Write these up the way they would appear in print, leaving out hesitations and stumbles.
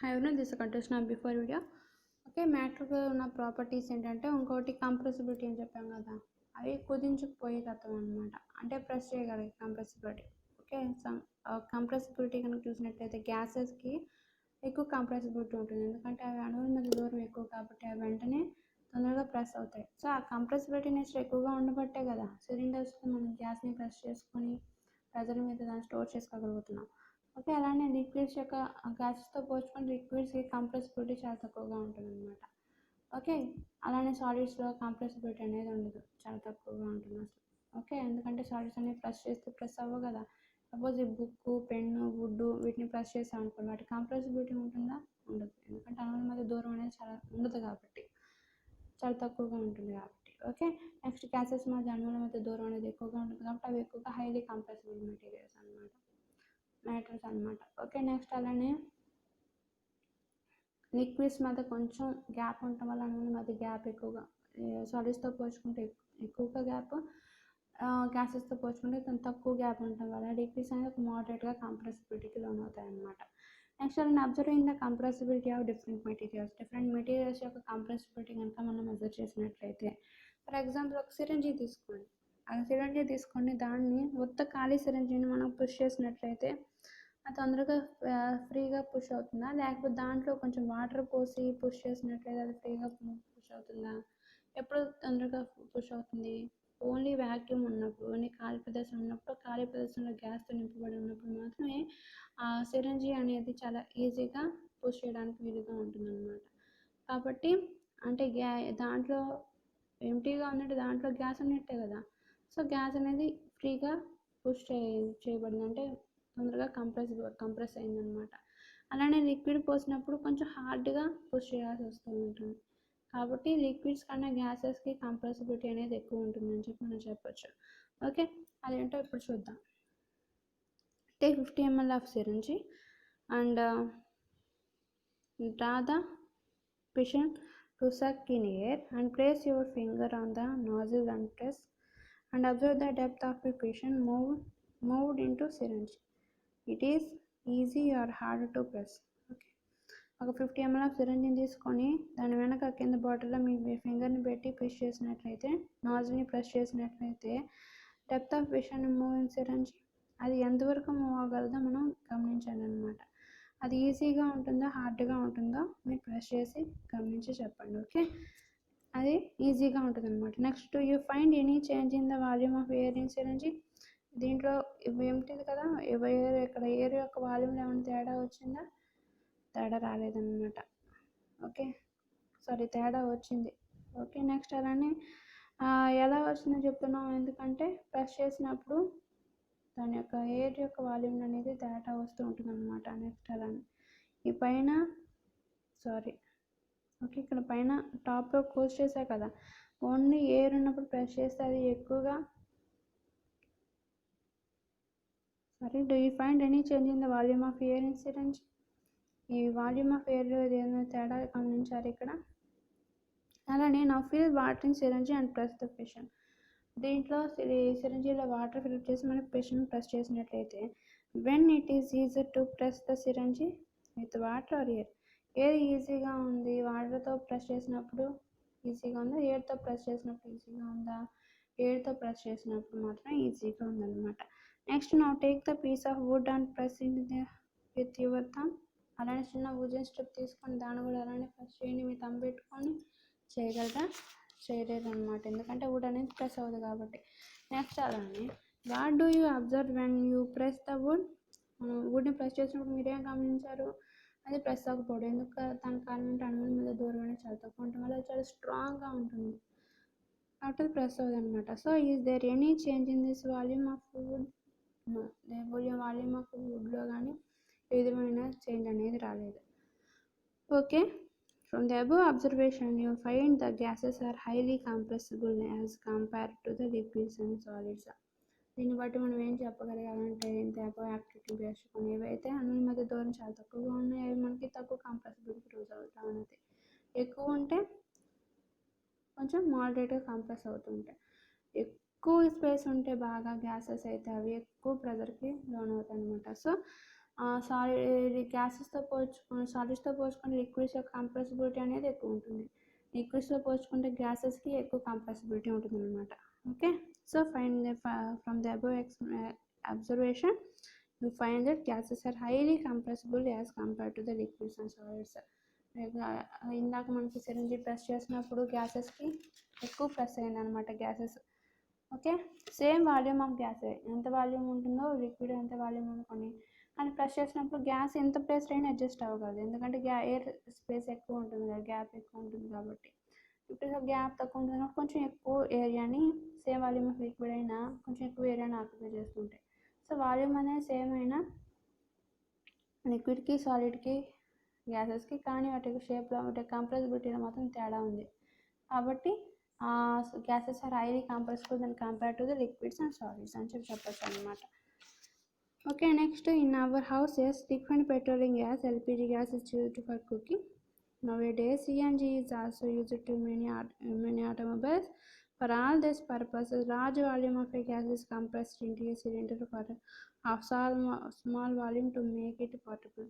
Hi everyone, this is a continuation of before video. Okay మ్యాటర్కి ఉన్న properties ఏంటంటే ఇంకోటి కంప్రెసిబిలిటీ అని చెప్పాం కదా, అవి కుదించుకుపోయే తత్వం అనమాట. అంటే ప్రెస్ చేయగలిగే కంప్రెసిబిలిటీ. ఓకే కంప్రెసిబిలిటీ కనుక చూసినట్లయితే గ్యాసెస్కి ఎక్కువ కంప్రెసిబిలిటీ ఉంటుంది, ఎందుకంటే అవి అణువుల మధ్య దూరం ఎక్కువ కాబట్టి అవి వెంటనే తొందరగా ప్రెస్ అవుతాయి. సో ఆ కంప్రెసిబిలిటీ నేచర్ ఎక్కువగా ఉండబట్టే కదా సిలిండర్స్తో మనం గ్యాస్ని ప్రెస్ చేసుకొని ప్రెజర్ మీద దాన్ని స్టోర్ చేసుకోగలుగుతున్నాం. ఓకే అలానే లిక్విడ్స్ యొక్క గ్యాసెస్తో పోల్చుకుంటే లిక్విడ్స్కి కంప్రెసిబిలిటీ చాలా తక్కువగా ఉంటుంది అనమాట. ఓకే అలానే సాలిడ్స్లో కంప్రెసిబిలిటీ అనేది ఉండదు, చాలా తక్కువగా ఉంటుంది అసలు. ఓకే ఎందుకంటే సాలిడ్స్ అనేవి ప్రెస్ చేస్తే ప్రెస్ అవ్వవు కదా. సపోజ్ ఈ బుక్, పెన్ను, వుడ్ వీటిని ప్రెస్ చేసాం అనుకోండి, వాటి కంప్రెసిబిలిటీ ఉంటుందా? ఉండదు, ఎందుకంటే అణువుల మధ్య దూరం అనేది చాలా ఉండదు కాబట్టి, చాలా తక్కువగా ఉంటుంది కాబట్టి. ఓకే నెక్స్ట్ గ్యాసెస్ మధ్య అణువుల మధ్య దూరం అనేది ఎక్కువగా ఉంటుంది కాబట్టి అవి ఎక్కువగా హైలీ కంప్రెసిబుల్ మెటీరియల్స్ అనమాట, మ్యాటర్స్ అనమాట. ఓకే నెక్స్ట్ అలానే లిక్విడ్స్ మధ్య కొంచెం గ్యాప్ ఉండటం వల్ల అణువుల మధ్య గ్యాప్ ఎక్కువగా, సాలిడ్స్తో పోల్చుకుంటే ఎక్కువగా గ్యాప్, గ్యాసెస్తో పోల్చుకుంటే తక్కువ గ్యాప్ ఉండటం వల్ల లిక్విడ్స్ అనేది ఒక మోడరేట్గా కంప్రెసిబిలిటీకి లోన్ అవుతాయి అన్నమాట. నెక్స్ట్ అలానే observing the compressibility of different materials యొక్క కంప్రెసిబిలిటీ కనుక మనం మెజర్ చేసినట్లయితే, ఫర్ ఎగ్జాంపుల్ ఒక సిరంజీ తీసుకోండి. ఆ సిరంజీ తీసుకొని దాన్ని మొత్తం ఖాళీ సిరంజీని మనం పుష్ చేసినట్లయితే అది తొందరగా ఫ్రీగా పుష్ అవుతుందా, లేకపోతే దాంట్లో కొంచెం వాటర్ పోసి పుష్ చేసినట్లయితే అది ఫ్రీగా పుష్ అవుతుందా? ఎప్పుడు తొందరగా పుష్ అవుతుంది? ఓన్లీ వ్యాక్యూమ్ ఉన్నప్పుడు, ఓన్లీ ఖాళీ ప్రదేశం ఉన్నప్పుడు, ఖాళీ ప్రదేశంలో గ్యాస్తో నింపబడి ఉన్నప్పుడు మాత్రమే ఆ సిరంజీ అనేది చాలా ఈజీగా పుష్ చేయడానికి వీలుగా ఉంటుంది అన్నమాట. కాబట్టి అంటే దాంట్లో ఎంటీగా ఉన్నట్టు దాంట్లో గ్యాస్ ఉన్నట్టే కదా, సో గ్యాస్ అనేది ఫ్రీగా పుష్ చేయబడింది, అంటే తొందరగా కంప్రెస్ అయిందనమాట. అలానే లిక్విడ్ పోసినప్పుడు కొంచెం హార్డ్గా పుష్ చేయాల్సి వస్తూ ఉంటుంది, కాబట్టి లిక్విడ్స్ కన్నా గ్యాసెస్కి కంప్రెసిబిలిటీ అనేది ఎక్కువ ఉంటుందని చెప్పి మనం చెప్పొచ్చు. ఓకే అదేంటో ఇప్పుడు చూద్దాం. Take 50 ml of సిరంజీ and draw the piston to suck in air and place your finger on the nozzle and press and observe the depth of the piston moved into syringe. It is easy or hard to press. Okay ఒక 50 ml of సిరంజిని తీసుకొని దాని వెనక కింద బాటిల్లో మీ ఫింగర్ని పెట్టి press చేసినట్లయితే, నాజిల్ని press చేసినట్లయితే depth of piston move in syringe, అది ఎంతవరకు మూవ్ అవ్వగలదో మనం గమనించాలి అనమాట. అది ఈజీగా ఉంటుందో హార్డ్గా ఉంటుందో మీరు ప్రెస్ చేసి గమనించి చెప్పండి. ఓకే అది ఈజీగా ఉంటుంది అనమాట. Next you find any change in the volume of air in syringe. దీంట్లో ఏమిటిది కదా, ఇక్కడ ఎయిర్ యొక్క వాల్యూమ్లో ఏమైనా తేడా వచ్చిందా? తేడా రాలేదన్నమాట. ఓకే తేడా వచ్చింది. ఓకే నెక్స్ట్ అలానే ఎలా వచ్చిందో చెప్తున్నాం, ఎందుకంటే ప్రెస్ చేసినప్పుడు దాని యొక్క ఎయిర్ యొక్క వాల్యూమ్ అనేది తేడా వస్తూ ఉంటుంది అనమాట. నెక్స్ట్ అలానే ఈ పైన ఓకే ఇక్కడ పైన టాప్లో క్లోజ్ చేసా కదా, ఓన్లీ ఎయిర్ ఉన్నప్పుడు ప్రెస్ చేస్తే అది ఎక్కువగా do you find any change in the volume of air in syringe? ఈ వాల్యూమ్ ఆఫ్ ఎయిర్ ఏదైనా తేడా గమనించారు ఇక్కడ. అలానే నా fill water in syringe and press the piston. దీంట్లో సిరంజీలో వాటర్ ఫిల్ చేసి మనం పిస్టన్ ప్రెస్ చేసినట్లయితే, when it is easy to press the syringe with water or air. Air ఈజీగా ఉంది, వాటర్తో ప్రెస్ చేసినప్పుడు ఈజీగా ఉందా, ఎయిర్తో ప్రెస్ చేసినప్పుడు ఈజీగా ఉందా? ఎయిర్తో ప్రెస్ చేసినప్పుడు మాత్రం ఈజీగా ఉందన్నమాట. Next now take the piece of wood and press in with your thumb. అలానే చిన్న వుజన్ స్ట్రిప్ తీసుకొని దాన్ని కూడా అలానే ప్రెస్ చేయండి, మీ థంబ్ పెట్టుకొని. చేయలేరు అనమాట, ఎందుకంటే వుడ్ అనేది ప్రెస్ అవ్వదు కాబట్టి. నెక్స్ట్ అలానే what do you observe when you press the wood. వుడ్ని ప్రెస్ చేసినప్పుడు మీరేం గమనించారు? అది ప్రెస్ అవ్వకపోవడం. ఎందుకు? దాని కారణం అంటే అణువుల మీద దూరం అనేది చాలా తక్కువ ఉండటం వల్ల అది చాలా స్ట్రాంగ్గా ఉంటుంది కాబట్టి ప్రెస్ అవ్వదు అనమాట. So is there any change in this volume of wood? Volume of వుడ్లో కానీ ఏ విధమైన చేంజ్ అనేది రాలేదు. Okay from the above observation you find the gases are highly compressible as compare to the liquids and solids. దీన్ని బట్టి మనం ఏం చెప్పగలగాలంటే, ఇంత అబవ్ యాక్టివిటీ చేసుకొని ఏవైతే అణువుల మధ్య దూరం చాలా తక్కువగా ఉన్నాయి అవి మనకి తక్కువ కంప్రెసిబిలిటీ ప్రూవ్ అవుతా ఉన్నది. ఎక్కువ ఉంటే కొంచెం మోడరేట్గా కంప్రెస్ అవుతుంటాయి. ఎక్కువ స్పేస్ ఉంటే బాగా గ్యాసెస్ అయితే అవి ఎక్కువ ప్రెజర్కి లోన్ అవుతాయి అనమాట. సో గ్యాసెస్తో సాలిడ్స్తో పోల్చుకుంటే లిక్విడ్స్ యొక్క కంప్రెసిబిలిటీ అనేది ఎక్కువ ఉంటుంది. లిక్విడ్స్తో పోల్చుకుంటే గ్యాసెస్కి ఎక్కువ కంప్రెసిబిలిటీ ఉంటుంది అనమాట. Okay, so from the above observation you find that gases are highly compressible as compared to the liquids and solids. ఇందాక మనకి సిరంజి ప్రెస్ చేసినప్పుడు గ్యాసెస్కి ఎక్కువ ప్రెస్ అయింది అనమాట gases. Okay, same volume of gas ఎంత వాల్యూమ్ ఉంటుందో లిక్విడ్ ఎంత వాల్యూమ్ అనుకోండి, కానీ ప్రెస్ చేసినప్పుడు గ్యాస్ ఎంత ప్లేస్ అయినా అడ్జస్ట్ అవ్వగలదు, ఎందుకంటే ఎయిర్ స్పేస్ ఎక్కువ ఉంటుంది కదా, గ్యాప్ ఎక్కువ ఉంటుంది కాబట్టి. ఇప్పుడు గ్యాప్ తక్కువ ఉంటుంది కాబట్టి కొంచెం ఎక్కువ ఏరియాని సేమ్ వాల్యూమ్ ఆఫ్ లిక్విడ్ అయినా కొంచెం ఎక్కువ ఏరియాని ఆక్యుపై చేస్తుంటాయి. సో వాల్యూమ్ అనేది సేమ్ అయినా లిక్విడ్కి సాలిడ్కి గ్యాసెస్కి, కానీ వాటి షేప్లో వాటి కంప్రెసిబిలిటీలో మాత్రం తేడా ఉంది. కాబట్టి gases are highly compressible than compare to the liquids and solids అని చెప్పచ్చు అనమాట. Okay, next in our houses liquid petroleum gas LPG gas is used for cooking. Nowadays CNG is also used to many automobiles. For all these purposes, large volume of a gas is compressed into a cylinder for a small volume to make it portable.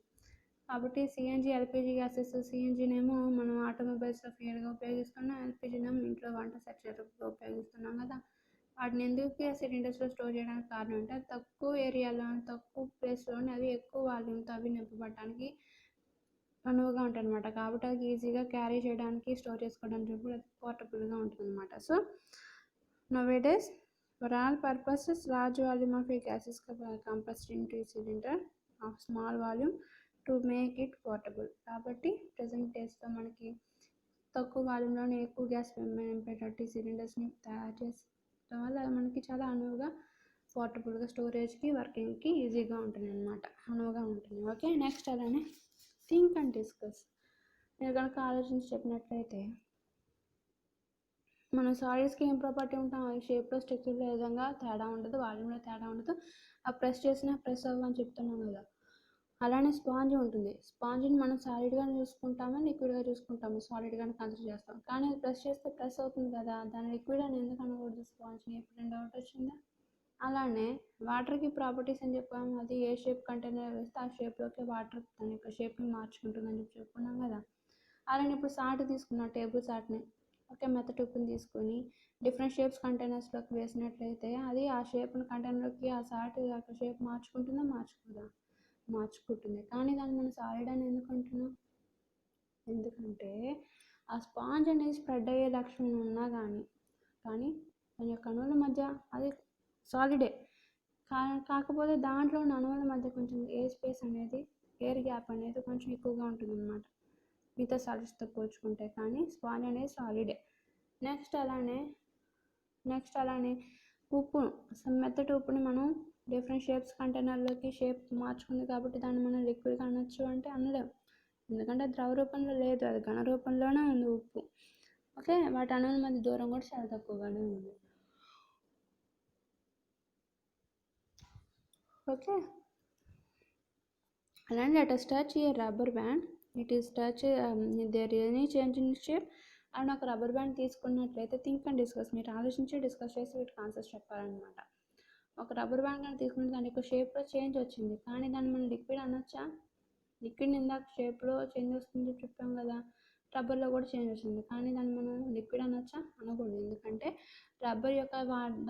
కాబట్టి CNG LPG gases, సిఎన్జినేమో మనం ఆటోమొబైల్స్లో ఫ్యూయల్గా ఉపయోగిస్తున్నాం, ఎల్పిజినేమో ఇంట్లో వంట సెక్టర్గా ఉపయోగిస్తున్నాం కదా. వాటిని ఎందుకు సిలిండర్స్లో store చేయడానికి కారణం అంటే అది తక్కువ ఏరియాలో తక్కువ ప్లేస్లోనే అవి ఎక్కువ వాల్యూమ్తో అవి నింపబడటానికి అనువుగా ఉంటుంది అనమాట. కాబట్టి అది ఈజీగా క్యారీ చేయడానికి స్టోర్ చేసుకోవడానికి కూడా అది పోర్టబుల్గా ఉంటుంది అనమాట. So nowadays for all purposes large volume of a gas is compressed into cylinder of small volume to make it portable. కాబట్టి ప్రజెంట్ డేస్లో మనకి తక్కువ వాల్యూమ్లోనే ఎక్కువ గ్యాస్ నింపేటట్టు సిలిండర్స్ని తయారు చేసడం వల్ల మనకి చాలా అనువుగా పోర్టబుల్గా స్టోరేజ్కి వర్కింగ్కి ఈజీగా ఉంటుంది అనమాట, అనువుగా ఉంటుంది. ఓకే, నెక్స్ట్ అలానే థింక్ అండ్ డిస్కస్. నేను కనుక ఆలోచించి చెప్పినట్లయితే మనం సాలిడ్స్కి ఏం ప్రాపర్టీ ఉంటాం, ఆ షేప్లో స్ట్రక్చర్లో ఏ విధంగా తేడా ఉండదు, వాల్యూమ్లో తేడా ఉండదు, ఆ ప్రెస్ చేసినా ప్రెస్ అవ్వని చెప్తున్నాం కదా. అలానే స్పాంజ్ ఉంటుంది. స్పాంజ్ని మనం సాలిడ్గా చూసుకుంటామో లిక్విడ్గా చూసుకుంటాము, సాలిడ్గానే కన్సిడర్ చేస్తాం. కానీ అది ప్రెస్ చేస్తే ప్రెస్ అవుతుంది కదా, దాని లిక్విడ్ అని ఎందుకు అనకూడదు స్పాంజ్ని? ఎప్పుడైనా డౌట్ వచ్చిందా? అలానే వాటర్కి ప్రాపర్టీస్ అని చెప్పాము, అది ఏ షేప్ కంటైనర్ వేస్తే ఆ షేప్లోకి వాటర్ దాని యొక్క షేప్ని మార్చుకుంటుందని చెప్పి చెప్పుకున్నాం కదా. అలానే ఇప్పుడు సాల్ట్ తీసుకున్నాం, టేబుల్ సాల్ట్ని, ఓకే, మెత్తటి ఉప్పుని తీసుకొని డిఫరెంట్ షేప్స్ కంటైనర్స్లోకి వేసినట్లయితే అది ఆ షేప్ని కంటైనర్లోకి ఆ సాల్ట్ యొక్క షేప్ మార్చుకుంటుందా మార్చుకోదా? మార్చుకుంటుంది. కానీ దాన్ని మనం సాలిడ్ అని ఎందుకు అంటున్నాం? ఎందుకంటే ఆ స్పాంజ్ అనేది స్ప్రెడ్ అయ్యే లక్షణం ఉన్నా కానీ దాని యొక్క అణువుల మధ్య అది సాలిడే, కాకపోతే దాంట్లో ఉన్న అణువుల మధ్య కొంచెం ఎయిర్ స్పేస్ అనేది, ఎయిర్ గ్యాప్ అనేది కొంచెం ఎక్కువగా ఉంటుంది అన్నమాట మిగతా సాలిడ్స్తో పోల్చుకుంటే. కానీ స్పాంజ్ అనేది సాలిడే. నెక్స్ట్ అలానే ఉప్పు, మెత్తటి ఉప్పుని మనం డిఫరెంట్ షేప్స్ కంటైనర్లోకి షేప్ మార్చుకుంది కాబట్టి దాన్ని మనం లిక్విడ్గా అనొచ్చు అంటే అనలేం, ఎందుకంటే ద్రవ రూపంలో లేదు, అది ఘన రూపంలోనే ఉంది ఉప్పు. ఓకే, వాటి అణువుల మధ్య దూరం కూడా చాలా తక్కువగానే ఉంది. ఓకే, అలానే let us touch a rubber band. It is touch there is any change in shape. And ఒక రబ్బర్ బ్యాండ్ తీసుకున్నట్లయితే థింక్ అండ్ డిస్కస్, మీరు ఆలోచించి డిస్కస్ చేసి వీటికి ఆన్సర్స్ చెప్పాలన్నమాట. ఒక రబ్బర్ బ్యాండ్ కానీ తీసుకుంటే దాని యొక్క షేప్లో చేంజ్ వచ్చింది, కానీ దాన్ని మనం లిక్విడ్ అనొచ్చా? లిక్విడ్ ఇందాక షేప్లో చేంజ్ వస్తుంది చెప్పాం కదా, రబ్బర్లో కూడా చేంజ్ వచ్చింది, కానీ దాన్ని మనం లిక్విడ్ అనొచ్చా? అనకూడదు, ఎందుకంటే రబ్బర్ యొక్క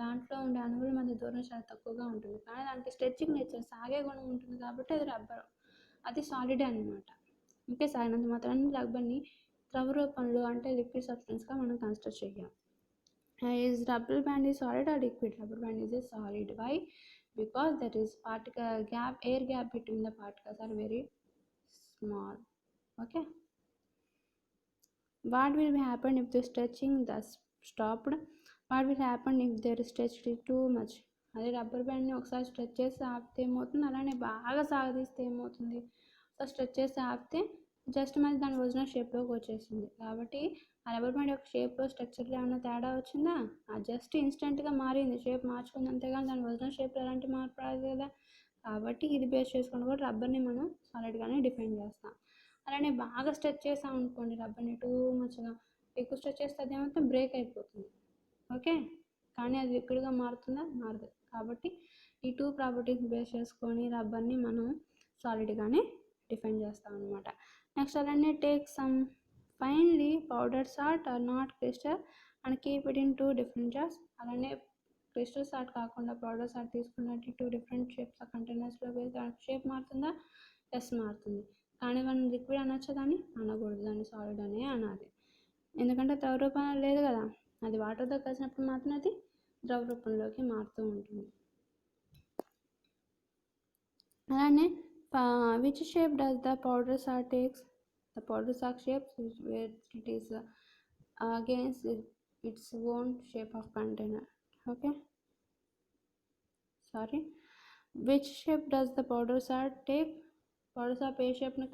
దాంట్లో ఉండే అణువుల మధ్య దూరం చాలా తక్కువగా ఉంటుంది, కానీ దానికి స్ట్రెచ్చింగ్ నేచర్, సాగే గుణం ఉంటుంది కాబట్టి అది రబ్బర్, అది సాలిడే అనమాట. ఓకే, సాగినంత మాత్రాన్ని రబ్బర్ని ద్రవ రూపంలో అంటే లిక్విడ్ సబ్స్టెన్స్గా మనం కన్సిడర్ చేయాలి. Is rubber band is solid or liquid? Rubber band is a solid. Why? Because that is air gap between the particles are very small. Okay, what will happen if the stretching thus stopped? What will happen if there is stretched too much? అదే rubber బ్యాండ్ని ఒకసారి stretch చేసి ఆపితే ఏమవుతుంది, అలానే బాగా సాగదీస్తే ఏమవుతుంది? So stretch చేసి ఆపితే జస్ట్ మరి దాని ఒరిజినల్ షేప్లోకి వచ్చేసింది. కాబట్టి ఆ రబ్బర్ బ్యాండ్ యొక్క షేప్లో స్ట్రక్చర్లో ఏమైనా తేడా వచ్చిందా? జస్ట్ ఇన్స్టెంట్గా మారింది, షేప్ మార్చుకుంది, అంతేగాని దాని ఒరిజినల్ షేప్లో ఎలాంటి మార్పు రాదు కదా. కాబట్టి ఇది బేస్ చేసుకుని కూడా రబ్బర్ని మనం సాలిడ్గానే డిఫైన్ చేస్తాం. అలానే బాగా స్ట్రెచ్ చేసాం అనుకోండి రబ్బర్ని, టూ మచ్గా ఎక్కువ స్ట్రెచ్ చేస్తే అది ఏమైతే బ్రేక్ అయిపోతుంది. ఓకే, కానీ అది లిక్విడ్గా మారుతుందా? మారదు. కాబట్టి ఈ టూ ప్రాపర్టీస్ బేస్ చేసుకొని రబ్బర్ని మనం సాలిడ్గానే డిఫైన్ చేస్తాం అనమాట. నెక్స్ట్ అలానే take some finely powder salt or not crystal and keep it in 2 different jars. అలానే క్రిస్టల్ సాల్ట్ కాకుండా పౌడర్ సాల్ట్ తీసుకున్నట్టు 2 డిఫరెంట్ షేప్స్ ఆ కంటైనర్స్లో వేసి దానికి షేప్ మారుతుందా? ఎస్ మారుతుంది. కానీ మనం లిక్విడ్ అనొచ్చు, దాన్ని అనకూడదు, దాన్ని సాలిడ్ అనే అనాలి. ఎందుకంటే ద్రవ రూపం లేదు కదా, అది వాటర్తో కలిసినప్పుడు మాత్రం అది ద్రవ రూపంలోకి మారుతూ ఉంటుంది. అలానే which shape does the powder salt takes? The powder salt shape where it is against its own shape of container. Okay, sorry, which shape does the powder salt take? Powder salt ఏ షేప్ని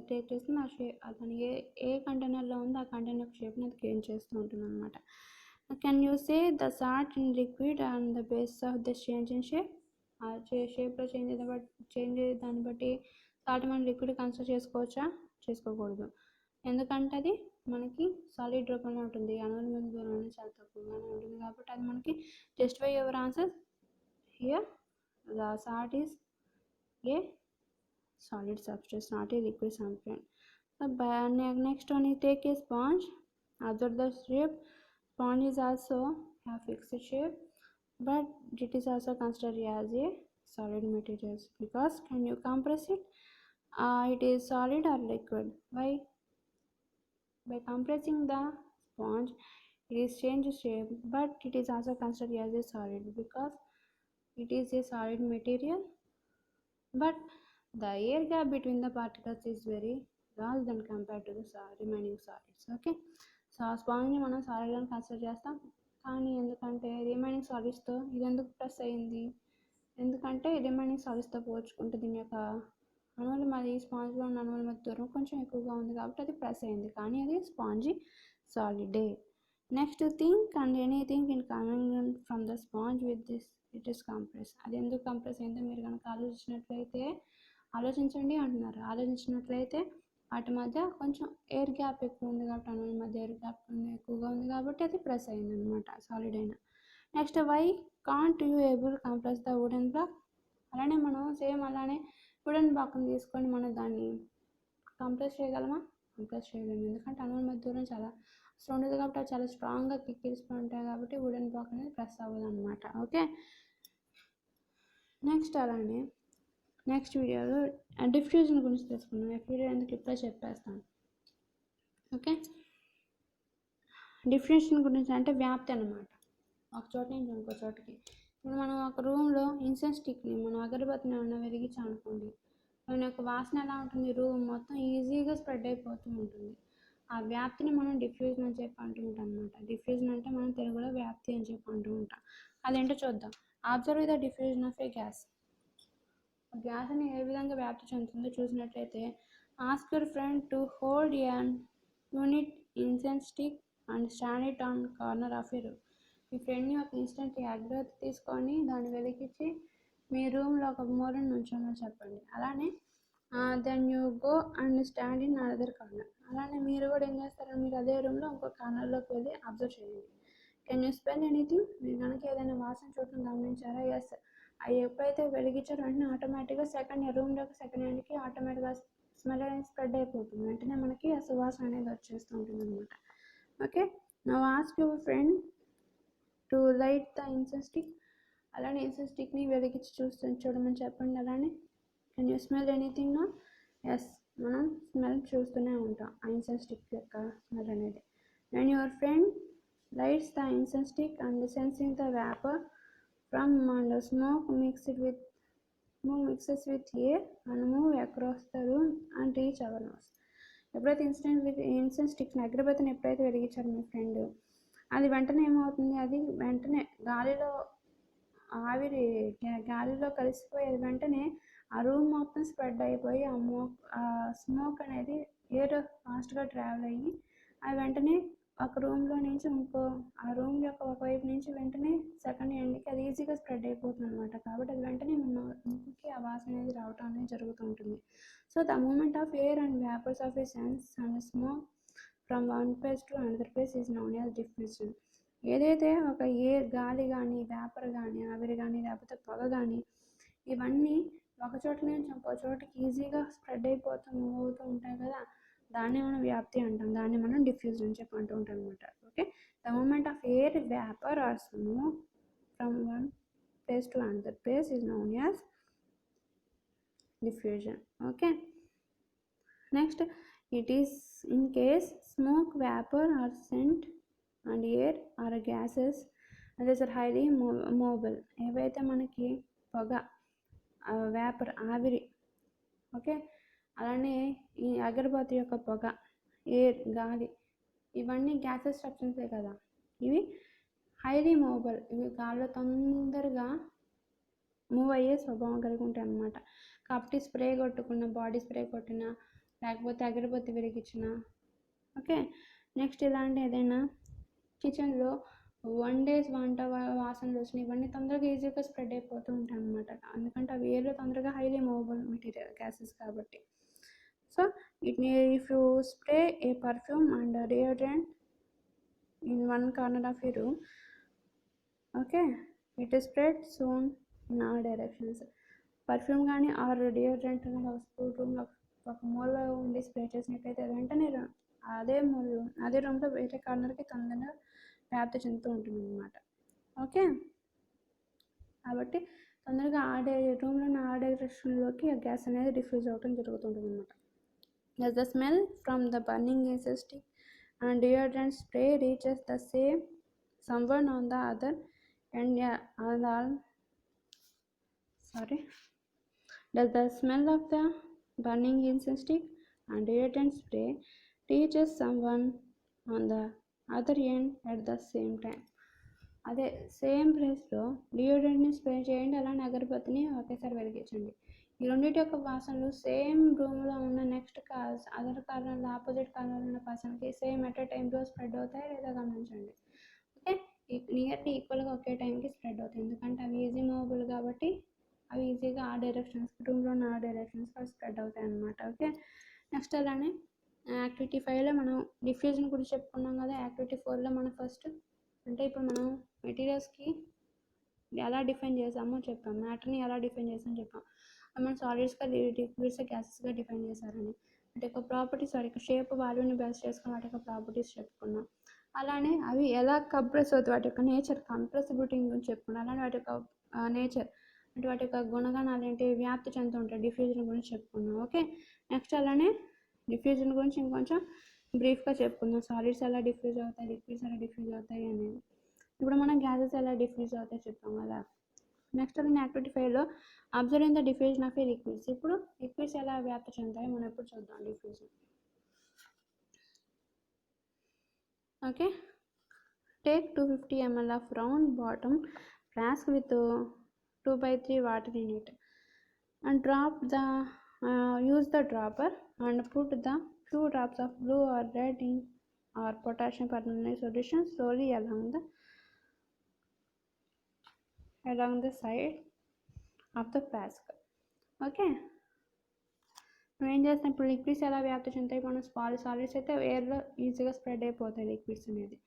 take చేస్తుంది, ఆ shape అతను ఏ కంటైనర్లో ఉందో ఆ container షేప్ని అది gain చేస్తూ ఉంటుంది అనమాట. Can you say the salt in liquid and the base of the change in shape? ఆ షేప్లో చేంజ్ అయ్యే దాన్ని బట్టి సాల్ట్ మనం లిక్విడ్ కన్సిడర్ చేసుకోవచ్చా? చేసుకోకూడదు. ఎందుకంటే అది మనకి సాలిడ్ రూపంలో ఉంటుంది, అణువుల మీద దూరం చాలా తక్కువగానే ఉంటుంది కాబట్టి అది మనకి justify your answer here. The salt is a solid substance, not a liquid substance. The next one is take a sponge. Observe the shape. Sponge is also have fixed shape, but it is also considered as a solid material because can you compress it? It is solid or liquid. Why? By compressing the sponge, it is changed shape, but it is also considered as a solid because it is a solid material. But the air gap between the particles is very large than compared to the remaining solids. Okay, so ఆ స్పాంజ్ని మనం solid అని consider చేస్తాం. కానీ ఎందుకంటే remaining సాలిడ్స్తో ఇది ఎందుకు plus అయింది? ఎందుకంటే రిమైనింగ్ సాలిడ్స్తో పోల్చుకుంటే దీని యొక్క అణువుల మరి స్పాంజ్లో ఉన్న అణువుల మధ్య దూరం కొంచెం ఎక్కువగా ఉంది కాబట్టి అది ప్లస్ అయింది, కానీ అది స్పాంజీ సాలిడే. Next think and anything in coming from the sponge with this it is compress. అది ఎందుకు కంప్రెస్ అయిందో మీరు కనుక ఆలోచించండి అంటున్నారు. ఆలోచించినట్లయితే వాటి మధ్య కొంచెం ఎయిర్ గ్యాప్ ఎక్కువ ఉంది కాబట్టి అణువుల మధ్య ఎయిర్ గ్యాప్ ఎక్కువగా ఉంది కాబట్టి అది ప్రెస్ అయింది అనమాట, సాలిడ్ అయినా. Next why can't you able compress the wooden block? అలానే మనం సేమ్ అలానే వుడెన్ బ్లాక్ని తీసుకొని మనం దాన్ని కంప్రెస్ చేయగలమా? కంప్రెస్ చేయలేము, ఎందుకంటే అణువుల మధ్య దూరం చాలా ఉండదు కాబట్టి అది చాలా స్ట్రాంగ్గా కిక్కిరిసిపోయి ఉంటాయి కాబట్టి వుడెన్ బ్లాక్ అనేది ప్రెస్ అవ్వదు అనమాట. ఓకే, నెక్స్ట్ అలానే నెక్స్ట్ వీడియోలో డిఫ్యూజన్ గురించి తెలుసుకున్నాం. నెక్స్ట్ వీడియో ఎందుకు ఇప్పుడే చెప్పేస్తాను. ఓకే, డిఫ్యూజన్ గురించి అంటే వ్యాప్తి అనమాట, ఒక చోట నుంచి ఇంకో చోటకి. ఇప్పుడు మనం ఒక రూమ్లో ఇన్సెన్స్ స్టిక్ని మనం అగరబత్తిని ఏమన్నా వెలిగించామనుకోండి, దాని యొక్క వాసన ఎలా ఉంటుంది? రూమ్ మొత్తం ఈజీగా స్ప్రెడ్ అయిపోతూ ఉంటుంది. ఆ వ్యాప్తిని మనం డిఫ్యూజన్ అని చెప్పి అంటూ ఉంటాం అనమాట. డిఫ్యూజన్ అంటే మనం తెలుగులో వ్యాప్తి అని చెప్పి అంటూ ఉంటాం. అదేంటో చూద్దాం. Observe the diffusion of a gas. Gas అని ఏ విధంగా వ్యాప్తి చెందుతుందో చూసినట్లయితే, ask your friend to hold an unit incense stick and stand it on corner of a room. మీ ఫ్రెండ్ని ఒక ఇన్స్టెంట్ అగరబత్తి తీసుకొని దాన్ని వెలిగించి మీ రూమ్లో ఒక మూలను నుంచోమని చెప్పండి. అలానే then you go and stand in another corner. అలానే మీరు కూడా ఏం చేస్తారు? మీరు అదే రూమ్లో ఇంకో కార్నర్లోకి వెళ్ళి అబ్జర్వ్ చేయండి. Can you smell anything? మీరు కనుక ఏదైనా వాసన చూడటం గమనించారా? ఎస్, అవి ఎప్పుడైతే వెలిగించారో వెంటనే ఆటోమేటిక్గా రూమ్లోకి సెకండ్ హ్యాండ్కి ఆటోమేటిక్గా స్మెల్ అనేది స్ప్రెడ్ అయిపోతుంది, వెంటనే మనకి ఆ సువాసన అనేది వచ్చేస్తూ ఉంటుంది అనమాట. Okay, now ask your friend to light the incense stick. అలానే ఇన్సెన్స్ స్టిక్ని వెలిగించి చూడమని చెప్పండి. అలానే can you smell anything? No? Yes, మనం స్మెల్ చూస్తూనే ఉంటాం ఆ ఇన్సెన్స్ స్టిక్ యొక్క స్మెల్ అనేది. When your friend lights the incense stick and sensing the vapor from and smoke mixes with air and move across the room and reach our nose. ఎప్పుడైతే incense స్టిక్ని అగరబత్తిని ఎప్పుడైతే వెలిగించారు మీ friend, అది వెంటనే ఏమవుతుంది? అది వెంటనే గాలిలో కలిసిపోయి అది వెంటనే ఆ రూమ్ మొత్తం స్ప్రెడ్ అయిపోయి ఆ స్మోక్ అనేది ఎయిర్ ఫాస్ట్గా ట్రావెల్ అయ్యి అది వెంటనే ఒక రూమ్లో నుంచి ఆ రూమ్ యొక్క ఒకవైపు నుంచి వెంటనే సెకండ్ ఎండ్కి అది ఈజీగా స్ప్రెడ్ అయిపోతుంది అనమాట. కాబట్టి అది వెంటనే ముక్కుకి ఆ వాసన అనేది రావటం అనేది జరుగుతూ ఉంటుంది. So the movement of air and vapours of a sense and smoke from one place to another place is known as diffusion. ఏదైతే ఒక గాలి కానీ, వేపర్ కానీ, ఆవిరి కానీ, లేకపోతే పొగ కానీ, ఇవన్నీ ఒక చోట నుంచి ఇంకో చోటకి ఈజీగా స్ప్రెడ్ అయిపోతూ మూవ్ అవుతూ ఉంటాయి కదా, దాన్ని మనం వ్యాప్తి అంటాం, దాన్ని మనం డిఫ్యూజన్ అని చెప్పి అంటూ ఉంటాం అనమాట. Okay, the movement of air, vapour or smoke from one place to another place is known as diffusion. Okay, next, it is in case smoke, vapor or scent and air or gases and these are highly mobile. ఏవైతే మనకి పొగ, vapour ఆవిరి, okay, అలానే ఈ అగరబత్తి యొక్క పొగ, air గాలి, ఇవన్నీ గ్యాసెస్ సబ్స్టెన్సే కదా, ఇవి హైలీ మూవబుల్, ఇవి గాల్లో తొందరగా మూవ్ అయ్యే స్వభావం కలిగి ఉంటాయి అన్నమాట. కాబట్టి స్ప్రే కొట్టుకున్న, బాడీ స్ప్రే కొట్టిన, లేకపోతే అగరబత్తి వెలిగించిన, ఓకే. నెక్స్ట్ ఇలాంటి ఏదైనా కిచెన్లో వంట వాసనలు వచ్చినాయి, ఇవన్నీ తొందరగా ఈజీగా స్ప్రెడ్ అయిపోతూ ఉంటాయి అన్నమాట. ఎందుకంటే అవి ఎయిర్లో తొందరగా హైలీ మూవబుల్ మెటీరియల్ గ్యాసెస్ కాబట్టి. So if you spray A perfume and deodorant in one corner of you room, okay, it is spread soon in all directions. Perfume కానీ ఆర్ డియోడ్రెంట్ కానీ ఒక రూమ్లో ఒక మూలలో ఉండి స్ప్రే చేసినట్లయితే వెంటనే అదే రూమ్లో వేరే కార్నర్కి తొందరగా వ్యాప్తి చెందుతూ ఉంటుంది అన్నమాట. ఓకే, కాబట్టి తొందరగా రూమ్లో ఉన్న ఆ డైరెక్షన్లోకి ఆ గ్యాస్ అనేది డిఫ్యూజ్ అవ్వడం జరుగుతుంటుంది అన్నమాట. as the smell from the burning incense stick and deodorant spray reaches the someone on the other end, does the smell of the burning incense stick and deodorant spray reaches someone on the other end at the same time. అదే same ప్లేస్లో డియోడ్రెంట్ని spray చేయండి, అలానే అగరబత్తిని ఒకేసారి వెలిగించండి. ఈ రెండింటి యొక్క వాసనలు సేమ్ రూమ్లో ఉన్న నెక్స్ట్ అదర్ కార్నర్లో, ఆపోజిట్ కార్నర్లో ఉన్న పర్సన్కి సేమ్ ఎట్ ఏ టైంలో స్ప్రెడ్ అవుతాయి లేదా గమనించండి. ఓకే, నియర్లీ ఈక్వల్గా ఒకే టైంకి స్ప్రెడ్ అవుతాయి, ఎందుకంటే అవి ఈజీ మూవబుల్ కాబట్టి అవి ఈజీగా ఆ డైరెక్షన్స్కి, రూమ్లో ఉన్న ఆ డైరెక్షన్స్కి అవి స్ప్రెడ్ అవుతాయి అన్నమాట. ఓకే, నెక్స్ట్ అలానే యాక్టివిటీ 5లో మనం డిఫ్యూజన్ గురించి చెప్పుకున్నాం కదా. యాక్టివిటీ 4లో మనం ఫస్ట్ అంటే ఇప్పుడు మనం మెటీరియల్స్కి ఎలా డిఫైన్ చేసామో చెప్పాం, మ్యాటర్ని ఎలా డిఫైన్ చేసామో చెప్పాం. మనం సాలిడ్స్గా, లిక్విడ్స్, గ్యాసెస్గా డిఫైన్ చేశారని, వాటి యొక్క ప్రాపర్టీస్, వాటి యొక్క షేప్, వాల్యూని బేస్ చేసుకుని వాటి యొక్క ప్రాపర్టీస్ చెప్పుకున్నాం. అలానే అవి ఎలా కంప్రెస్ అవుతాయి, వాటి యొక్క నేచర్, కంప్రెసిబిలిటీ గురించి చెప్పుకున్నాం. అలానే వాటి యొక్క నేచర్ అంటే వాటి యొక్క గుణగణాలు ఏంటి, వ్యాప్తి చెందుతూ ఉంటాయి, డిఫ్యూజన్ గురించి చెప్పుకున్నాం. ఓకే, నెక్స్ట్ అలానే డిఫ్యూజన్ గురించి ఇంకొంచెం బ్రీఫ్గా చెప్పుకుందాం. సాలిడ్స్ ఎలా డిఫ్యూజ్ అవుతాయి, లిక్విడ్స్ ఎలా డిఫ్యూజ్ అవుతాయి అనేది. ఇప్పుడు మనం గ్యాసెస్ ఎలా డిఫ్యూజ్ అవుతాయి చెప్పాం కదా. నెక్స్ట్ అలానే యాక్టివిటీ 5లో observing the diffusion of a liquids. ఇప్పుడు లిక్విడ్స్ ఎలా వ్యాప్తి చెందుతాయి మనం ఎప్పుడు చూద్దాం diffusion. Okay, take 250 ml of round bottom flask with 2/3 water in it and use the dropper and put the few drops of blue or red in or potassium permanganate solution slowly along the side of the flask. Okay, మనం ఏం చేస్తాం, ఇప్పుడు liquids ఎలా వ్యాప్తి చెందుతాయి, మనం solids అయితే ఎయిర్లో ఈజీగా స్ప్రెడ్ అయిపోతాయి, లిక్విడ్స్ అనేది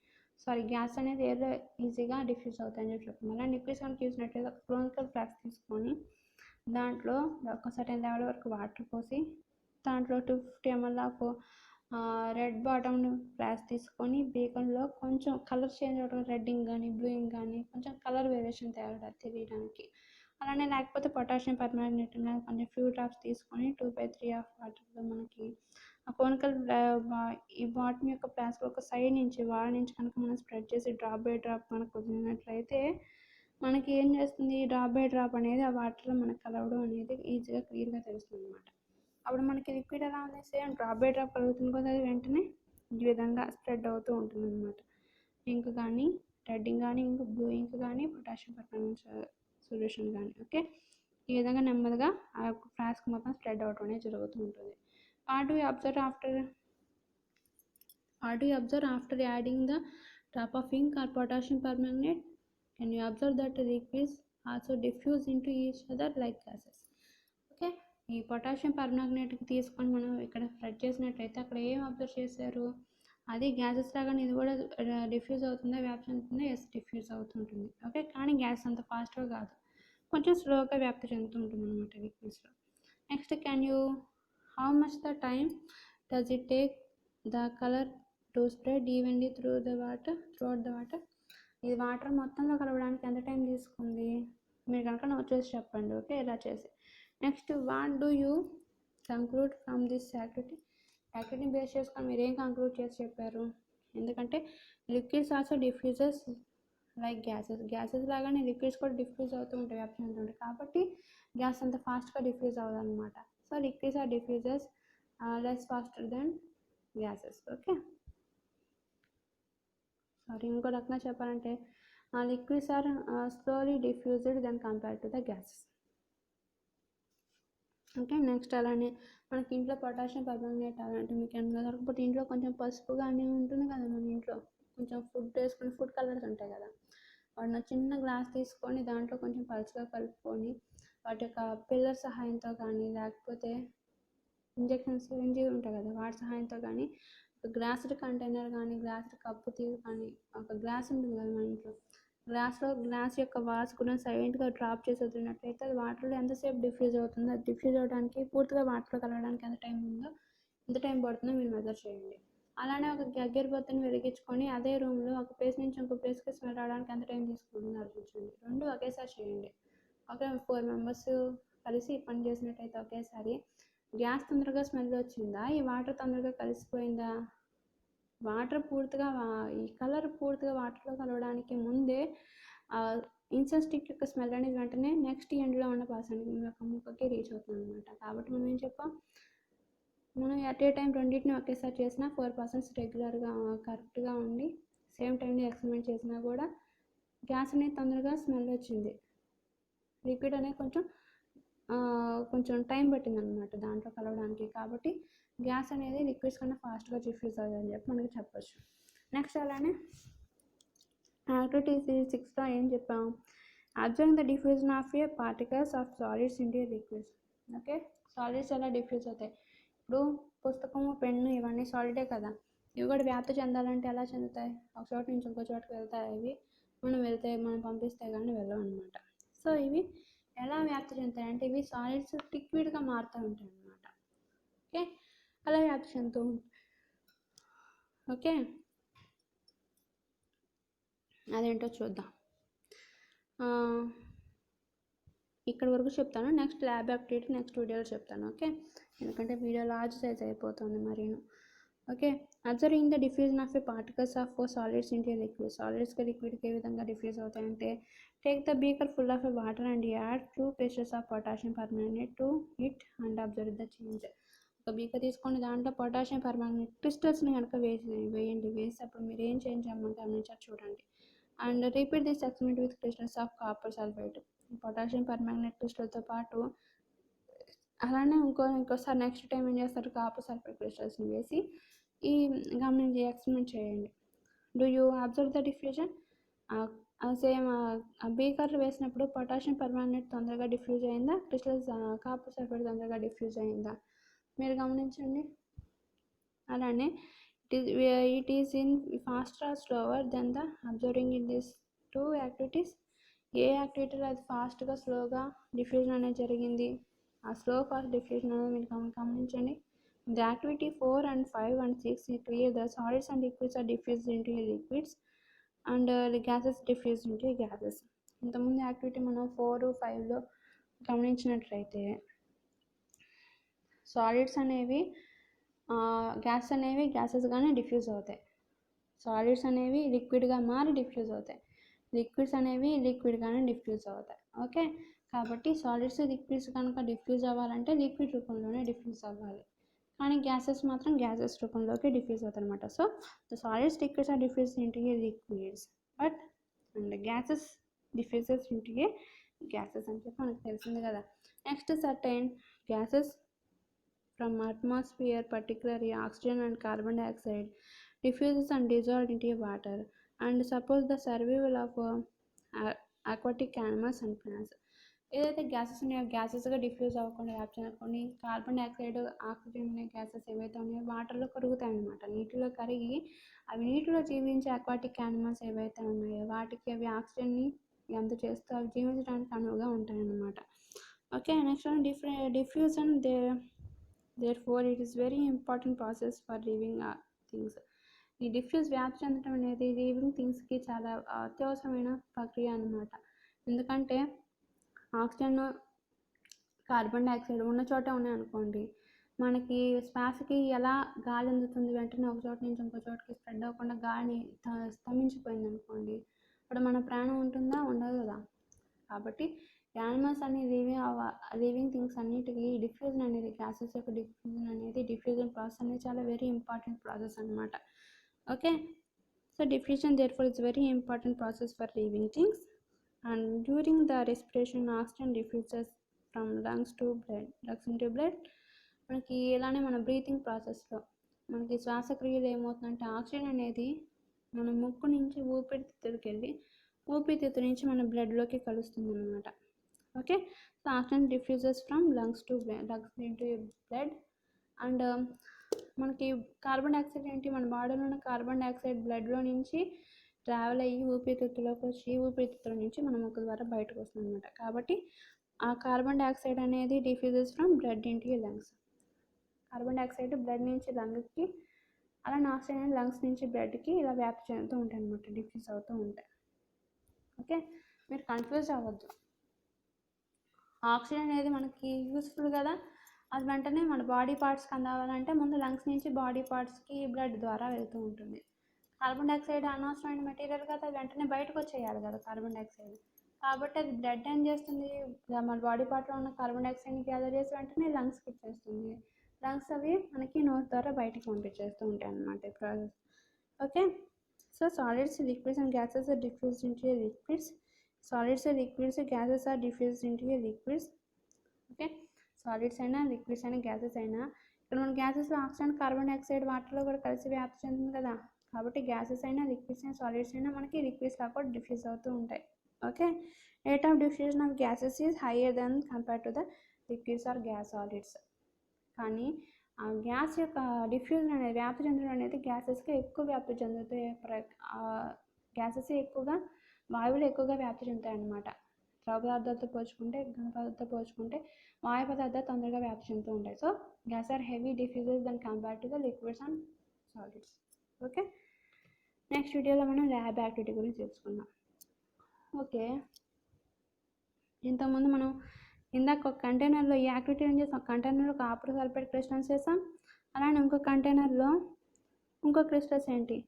గ్యాస్ అనేది ఎయిర్లో ఈజీగా డిఫ్యూజ్ అవుతాయని చెప్పి చెప్తున్నాం. అలా లిక్విడ్స్ మనం చూసినట్లయితే ఒక క్లోనికల్ ఫ్లాస్క్ తీసుకొని దాంట్లో ఒక సర్టెన్ లెవెల్ వరకు వాటర్ పోసి దాంట్లో 250 ml of red bottom flask తీసుకొని బీకన్లో కొంచెం కలర్ చేంజ్ అవ్వడం, రెడ్డింగ్ కానీ బ్లూయింగ్ కానీ కొంచెం కలర్ వేరియేషన్ తెలియడానికి, అలానే లేకపోతే పొటాషియం పర్మాంగనేట్ కానీ కొంచెం ఫ్యూ డ్రాప్స్ తీసుకొని 2/3 ఆఫ్ వాటర్లో మనకి ఆ కోనికల్ ఈ బాటమ్ యొక్క ఫ్లాస్క్ ఒక సైడ్ నుంచి వాల్ నుంచి కనుక మనం స్ప్రెడ్ చేసి డ్రాప్ బై డ్రాప్ మనకు వదిలినట్లయితే మనకి ఏం చేస్తుంది, డ్రాప్ బై డ్రాప్ అనేది ఆ వాటర్లో మనకు కలవడం అనేది ఈజీగా క్లియర్గా తెలుస్తుంది అనమాట. అప్పుడు మనకి లిక్విడ్ ఎలా ఉంది, సేమ్ డ్రాప్ బై డ్రాప్ కలుగుతుంది కదా, అది వెంటనే ఈ విధంగా స్ప్రెడ్ అవుతూ ఉంటుంది అనమాట. ఇంక్ కానీ, రెడ్డింగ్ కానీ, ఇంక్ బ్లూ ఇంక్ కానీ, పొటాషియం పర్మాంగనేట్ సొల్యూషన్ కానీ. ఓకే, ఈ విధంగా నెమ్మదిగా ఆ ఫ్లాస్క్ మొత్తం స్ప్రెడ్ అవడం అనేది జరుగుతూ ఉంటుంది. What do you observe after adding the drop of ink or potassium permanganate? Can you observe that the liquids also diffuse into each other like gases? Okay, ఈ పొటాషియం పర్మాంగనేట్కి తీసుకొని మనం ఇక్కడ స్ప్రెడ్ చేసినట్లయితే అక్కడ ఏం అబ్జర్వ్ చేశారు, అది గ్యాసెస్ లాగానే ఇది కూడా డిఫ్యూజ్ అవుతుందా, వ్యాప్తి చెందుతుందా? ఎస్, డిఫ్యూజ్ అవుతుంటుంది. ఓకే, కానీ గ్యాస్ అంత ఫాస్ట్గా కాదు, కొంచెం స్లోగా వ్యాప్తి చెందుతూ ఉంటుంది అనమాట లిక్విడ్స్లో. Next how much the time does it take the colour to spread evenly throughout the water. ఇది వాటర్ మొత్తంలో కలవడానికి ఎంత టైం తీసుకుంది మీరు కనుక నోట్ చేసి చెప్పండి. ఓకే, ఇలా చేసి. Next what do you conclude from this యాక్టివిటీని బేస్ చేసుకొని మీరు ఏం కంక్లూడ్ చేసి చెప్పారు? ఎందుకంటే liquids also diffuses like gases లాగానే లిక్విడ్స్ కూడా డిఫ్యూజ్ అవుతూ ఉంటాయి, వ్యాప్తి చెందుతూ ఉంటాయి. కాబట్టి గ్యాస్ అంత ఫాస్ట్గా డిఫ్యూజ్ అవ్వదు అనమాట. So liquids are diffuses less faster than gases. Okay, sorry, ఇంకో రకంగా చెప్పాలంటే liquids are slowly diffused than compared to the gases. Okay, next అలానే మనకి ఇంట్లో పొటాషియం పర్మాంగనేట్ అలాంటి మీకు ఏమన్నా దొరకకపోతే ఇంట్లో కొంచెం పసుపు కానీ ఉంటుంది కదా, మన ఇంట్లో కొంచెం ఫుడ్ వేసుకుని ఫుడ్ కలర్స్ ఉంటాయి కదా, వాటిని చిన్న గ్లాస్ తీసుకొని దాంట్లో కొంచెం పలుచగా కలుపుకొని వాటి యొక్క పిల్లర్ సహాయంతో కానీ లేకపోతే ఇంజెక్షన్ సిరింజీ ఉంటాయి కదా వాటి సహాయంతో కానీ ఒక గ్లాసుడ్ కంటైనర్ కానీ గ్లాసుడ్ కప్పు కానీ ఒక గ్లాస్ ఉంటుంది కదా మన ఇంట్లో, గ్లాస్ యొక్క వాల్స్ కూడా సైలెంట్గా డ్రాప్ చేసి వదిలినట్లయితే అది వాటర్లో ఎంతసేపు డిఫ్యూజ్ అవుతుందో, అది డిఫ్యూజ్ అవడానికి పూర్తిగా వాటర్లో కలవడానికి ఎంత టైం ఉందో ఎంత టైం పడుతుందో మీరు మెజర్ చేయండి. అలానే ఒక అగరబత్తిని వెలిగించుకొని అదే రూమ్లో ఒక ప్లేస్ నుంచి ఇంకో ప్లేస్కి స్మెల్ రావడానికి ఎంత టైం తీసుకుంటుందో ఆలోచించండి. రెండు ఒకేసారి చేయండి. ఒక 4 మెంబర్స్ కలిసి పని చేసినట్టయితే ఒకేసారి గ్యాస్ తొందరగా స్మెల్ వచ్చిందా, ఈ వాటర్ తొందరగా కలిసిపోయిందా? వాటర్ పూర్తిగా ఈ కలర్ పూర్తిగా వాటర్లో కలవడానికి ముందే ఇన్సెన్స్ స్టిక్ యొక్క స్మెల్ అనేది వెంటనే నెక్స్ట్ ఎండ్లో ఉన్న పర్సన్ యొక్క ముక్కకి రీచ్ అవుతుంది అనమాట. కాబట్టి మనం ఏం చెప్పాం, మనం అట్ ఏ టైం రెండింటిని ఒకేసారి చేసినా 4% రెగ్యులర్గా కరెక్ట్గా ఉండి సేమ్ టైంని ఎక్స్పెరిమెంట్ చేసినా కూడా గ్యాస్ అనేది తొందరగా స్మెల్ వచ్చింది, లిక్విడ్ అనేది కొంచెం టైం పట్టింది అనమాట దాంట్లో కలవడానికి. కాబట్టి గ్యాస్ అనేది లిక్విడ్స్ కన్నా ఫాస్ట్గా డిఫ్యూజ్ అవుతుందని చెప్పి మనకి చెప్పచ్చు. నెక్స్ట్ అలానే యాక్టివిటీ 6లో ఏం చెప్పాం, observe the diffusion of a particles of solids into liquids. Okay, solids ఎలా డిఫ్యూజ్ అవుతాయి, ఇప్పుడు పుస్తకము పెన్ను ఇవన్నీ సాలిడే కదా, ఇవి కూడా వ్యాప్తి చెందాలంటే ఎలా చెందుతాయి, ఒక చోట నుంచి ఇంకో చోటుకి వెళ్తాయి, ఇవి మనం పంపిస్తే కానీ వెళ్ళవు అనమాట. సో ఇవి ఎలా వ్యాప్తి చెందుతాయి అంటే ఇవి సాలిడ్స్ లిక్విడ్గా మారుతూ ఉంటాయి అన్నమాట. ఓకే, అలా వ్యాప్తి చెందుతూ ఉంటాయి. ఓకే, అదేంటో చూద్దాం. ఇక్కడ వరకు చెప్తాను, నెక్స్ట్ ల్యాబ్ యాక్టివిటీ నెక్స్ట్ వీడియోలో చెప్తాను. ఓకే, ఎందుకంటే వీడియో లార్జ్ సైజ్ అయిపోతుంది మరీను. Okay, observing the diffusion of a particles of solids into liquid. సాలిడ్స్కి లిక్విడ్కి ఏ విధంగా డిఫ్యూజ్ అవుతాయంటే, take the beaker full of water and add 2 pieces of potassium permanganate to it and observe the change. ఒక beaker తీసుకొని దాంట్లో potassium permanganate క్రిస్టల్స్ని కనుక వేసి అప్పుడు మీరు ఏం చేంజ్ చేయమంటే గమనించారు చూడండి. And repeat this experiment with crystals of copper sulphate. Potassium permanganate క్రిస్టల్తో పాటు అలానే ఇంకోసారి నెక్స్ట్ టైం ఏం చేస్తారు, కాపర్ సల్ఫేట్ క్రిస్టల్స్ని వేసి గమనించి ఎక్స్పెరిమెంట్ చేయండి. Do you observe the diffusion? Same beaker వేసినప్పుడు పొటాషియం పర్మాంగనేట్ తొందరగా డిఫ్యూజ్ అయిందా, క్రిస్టల్స్ కాపర్ సల్ఫేట్ తొందరగా డిఫ్యూజ్ అయిందా మీరు గమనించండి. అలానే it is in faster or slower than the observing in these 2 activities. ఏ యాక్టివిటీలో అది ఫాస్ట్గా స్లోగా డిఫ్యూజన్ అనేది జరిగింది, ఆ స్లో ఫాస్ట్ డిఫ్యూజన్ అనేది మీరు గమనించండి. The activity 4 and 5 and 6 clear the solids and liquids are diffused into liquids and the gases diffused into gases. ఇంతకుముందు యాక్టివిటీ మనం 4, 5లో గమనించినట్లయితే సాలిడ్స్ అనేవి గ్యాసెస్గానే డిఫ్యూజ్ అవుతాయి, సాలిడ్స్ అనేవి లిక్విడ్గా మారి డిఫ్యూజ్ అవుతాయి, లిక్విడ్స్ అనేవి లిక్విడ్గానే డిఫ్యూజ్ అవుతాయి. ఓకే, కాబట్టి సాలిడ్స్ లిక్విడ్స్ కనుక డిఫ్యూజ్ అవ్వాలంటే లిక్విడ్ రూపంలోనే డిఫ్యూజ్ అవ్వాలి, కానీ గ్యాసెస్ మాత్రం గ్యాసెస్ రూపంలోకి డిఫ్యూజ్ అవుతాయి అనమాట. So the solids liquids are diffuse into a liquids and gases diffuses into a gases అని చెప్పి మనకు తెలిసింది కదా. Next certain gases from atmosphere, particularly oxygen and carbon dioxide, diffuses and dissolved into water. And suppose the survival of aquatic animals and plants. ఏదైతే gases ఉన్నాయో గ్యాసెస్గా diffuse అవ్వకుండా కొన్ని carbon dioxide oxygen అనే గ్యాసెస్ ఏవైతే ఉన్నాయో వాటర్లో కరుగుతాయి అన్నమాట. నీటిలో కరిగి అవి నీటిలో జీవించే అక్వాటిక్ యానిమల్స్ ఏవైతే ఉన్నాయో వాటికి అవి ఆక్సిజన్ని ఎంత చేస్తే అవి జీవించడానికి అనువుగా ఉంటాయన్నమాట. Okay, next diffusion therefore it is very important process for living things. ఈ డిఫ్యూజ్ వ్యాప్తి చెందడం అనేది లివింగ్ థింగ్స్కి చాలా అత్యవసరమైన ప్రక్రియ అన్నమాట. ఎందుకంటే ఆక్సిజన్ కార్బన్ డైఆక్సైడ్ ఉన్న చోట ఉన్నాయనుకోండి, మనకి శ్వాసకి ఎలా గాలి అందుతుంది, వెంటనే ఒక చోట నుంచి ఇంకో చోటకి స్ప్రెడ్ అవ్వకుండా గాలిని స్తంభించిపోయింది అనుకోండి, అప్పుడు మన ప్రాణం ఉంటుందా, ఉండదు కదా. కాబట్టి యానిమల్స్ అనే లివింగ్ థింగ్స్ అన్నిటికీ డిఫ్యూజన్ అనేది, గ్యాసెస్ యొక్క డిఫ్యూజన్ ప్రాసెస్ అనేది చాలా వెరీ ఇంపార్టెంట్ ప్రాసెస్ అనమాట. Okay, so diffusion therefore is very important process for living things, and during the respiration oxygen diffuses from lungs into blood. మనకి ఇలానే మన బ్రీతింగ్ ప్రాసెస్లో మనకి శ్వాసక్రియలు ఏమవుతుందంటే ఆక్సిజన్ అనేది మన ముక్కు నుంచి ఊపిరితిత్తులకి వెళ్ళి ఊపిరితిత్తు నుంచి మన బ్లడ్లోకి కలుస్తుంది అనమాట. Okay, so oxygen diffuses from lungs into blood. And మనకి కార్బన్ డైఆక్సైడ్ ఏంటి, మన బాడీలో ఉన్న కార్బన్ డైఆక్సైడ్ బ్లడ్లో నుంచి ట్రావెల్ అయ్యి ఊపిరితిత్తులోకి వచ్చి ఊపిరితిత్తుల నుంచి మన ముక్కు ద్వారా బయటకు వస్తుంది అనమాట. కాబట్టి ఆ కార్బన్ డైఆక్సైడ్ అనేది diffuses from blood into lungs. Carbon dioxide blood నుంచి లంగ్స్కి, అలానే ఆక్సిజన్ లంగ్స్ నుంచి బ్లడ్కి ఇలా వ్యాప్తి చెందుతూ ఉంటాయి అనమాట, డిఫ్యూజ్ అవుతూ ఉంటాయి. ఓకే, మీరు కన్ఫ్యూజ్ అవ్వద్దు. ఆక్సిజన్ అనేది మనకి యూస్ఫుల్ కదా, అది వెంటనే మన బాడీ పార్ట్స్కి అందాలంటే ముందు లంగ్స్ నుంచి బాడీ పార్ట్స్కి బ్లడ్ ద్వారా వెళ్తూ ఉంటుంది. కార్బన్ డైఆక్సైడ్ అనవసరమైన మెటీరియల్ కదా, వెంటనే బయటకు వచ్చేయాలి కదా కార్బన్ డైఆక్సైడ్. కాబట్టి అది బ్లడ్ ఏం చేస్తుంది, మన బాడీ పార్ట్లో ఉన్న కార్బన్ డైఆక్సైడ్ని గ్యాదర్ చేసి వెంటనే లంగ్స్కి ఇచ్చేస్తుంది. లంగ్స్ అవి మనకి నోస్ ద్వారా బయటకు పంపించేస్తూ ఉంటాయి అన్నమాట ఈ process. Okay, so solids, liquids and gases are diffused into liquids. Solids, liquids, gases are diffused into liquids. Okay, solids అయినా లిక్విడ్స్ అయినా గ్యాసెస్ అయినా, ఇక్కడ మన గ్యాసెస్లో ఆక్సిజన్ కార్బన్ డైఆక్సైడ్ వాటర్లో కూడా కలిసి వ్యాప్తి చెందుతుంది కదా. కాబట్టి గ్యాసెస్ అయినా లిక్విడ్స్ అయినా సాలిడ్స్ అయినా మనకి లిక్విడ్స్ లా కూడా డిఫ్యూజ్ అవుతూ ఉంటాయి. Okay, rate of diffusion of gases is higher than compare to the liquids or gas solids. కానీ ఆ గ్యాస్ యొక్క డిఫ్యూజన్ అనేది, వ్యాప్తి చెందడం అనేది గ్యాసెస్కి ఎక్కువ వ్యాప్తి చెందుతాయి. గ్యాసెస్ ఎక్కువగా వాయువులు ఎక్కువగా వ్యాప్తి చెందుతాయి అన్నమాట. ద్రవ పదార్థాలతో పోల్చుకుంటే, ఘన పదార్థాలతో పోల్చుకుంటే వాయు పదార్థాలు తొందరగా వ్యాప్తి చెందుతూ ఉంటాయి. So gas are heavy diffuses than compare to the liquids and solids. Okay, next వీడియోలో మనం ల్యాబ్ యాక్టివిటీ గురించి తెలుసుకుందాం. ఓకే, ఇంతకుముందు మనం ఇందాక ఒక కంటైనర్లో ఈ యాక్టివిటీ ఏం చేసాం, ఒక కంటైనర్లో కాపర్ సల్ఫేట్ క్రిస్టల్స్ వేసాం, అలానే ఇంకో కంటైనర్లో ఇంకో క్రిస్టల్స్ ఏంటి,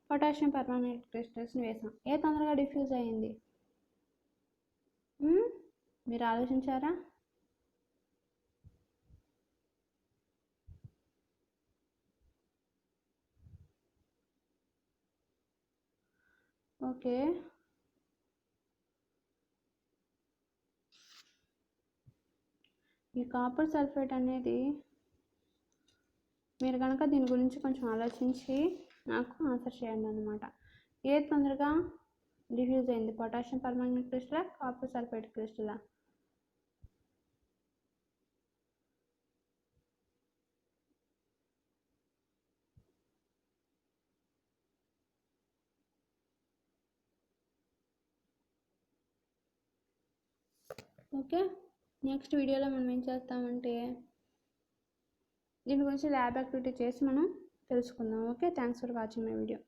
పొటాషియం పర్మాంగనేట్ క్రిస్టల్స్ని వేసాం. ఏ తొందరగా డిఫ్యూజ్ అయ్యింది, మీరు ఆలోచించారా? ఓకే, ఈ కాపర్ సల్ఫేట్ అనేది మీరు కనుక దీని గురించి కొంచెం ఆలోచించి నాకు ఆన్సర్ చేయండి అన్నమాట. ఏది తొందరగా డిఫ్యూజ్ అయింది, పొటాషియం పర్మాంగనేట్ క్రిస్టలా, కాపర్ సల్ఫేట్ క్రిస్టలా? ఓకే, నెక్స్ట్ వీడియోలో మనం ఏం చేస్తామంటే దీని గురించి ల్యాబ్ యాక్టివిటీ చేసి మనం తెలుసుకుందాం. Okay, thanks for watching my video.